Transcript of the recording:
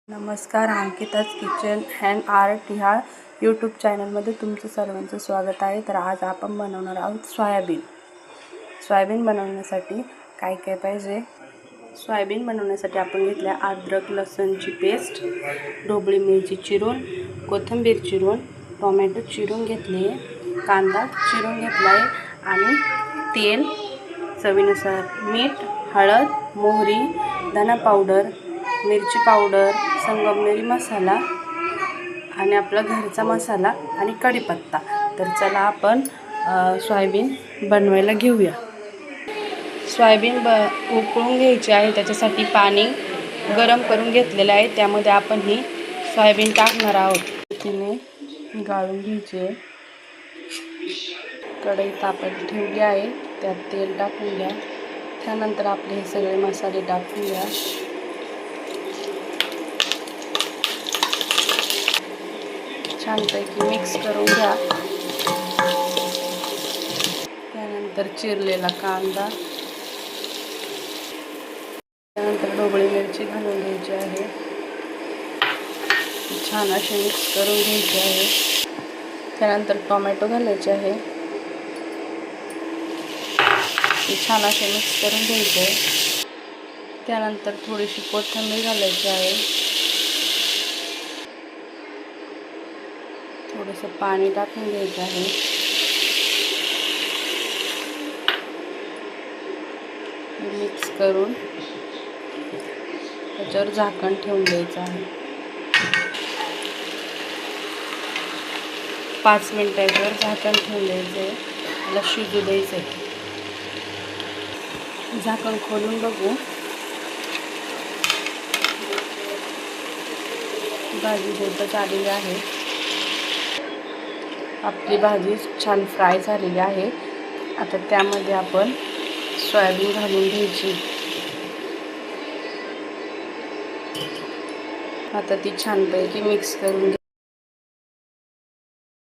नमस्कार, अंकिताज kitchen and art ह्या YouTube चॅनलमध्ये तुमचं सर्वांचं स्वागत आहे. तर आज आपण बनवणार आहोत सोयाबीन बनवण्यासाठी काय काय पाहिजे. सोयाबीन बनवण्यासाठी आपण घेतल्या अद्रक लसूणची पेस्ट, ढोबळी मिरची चिरून, कोथिंबीर चिरून, टोमॅटो चिरून घेतले, कांदा चिरून घेतला आहे आणि तेल, चवीनुसार मीठ, हळद, मोहरी, धना पावडर, मिरची पावडर, संगमनेरी मसाला आणि आपला घरचा मसाला आणि कढीपत्ता. तर चला आपण सोयाबीन बनवायला घेऊया. सोयाबीन उकळून घ्यायची आहे. त्याच्यासाठी पाणी गरम करून घेतलेलं आहे. त्यामध्ये आपण ही सोयाबीन टाकणार आहोत. तिने गाळून घ्यायचे. कढई तापत ठेवली आहे. त्यात तेल टाकून घ्या. त्यानंतर आपले हे सगळे मसाले टाकून घ्या. छानपैकी मिक्स करून घ्या. त्यानंतर चिरलेला कांदा, त्यानंतर ढोबळी मिरची घालून घ्यायची आहे. छान असे मिक्स करून घ्यायचे आहे. त्यानंतर टोमॅटो घालायचे आहे. छान असे मिक्स करून घ्यायचे आहे. त्यानंतर थोडीशी कोथिंबीर घालायची आहे. थोडंसं पाणी टाकून घ्यायचं आहे. मिक्स करून त्याच्यावर झाकण ठेवून द्यायचं आहे. 5 मिनिटांवर झाकण ठेवून द्यायचं आहे. त्याला शिजू द्यायचं आहे. झाकण खोलून बघू. भाजी होतच आलेली आहे. आपली भाजी छान फ्राय झालेली आहे. आता त्यामध्ये आपण सोयाबीन घालून घ्यायची. आता ती छानपैकी मिक्स करून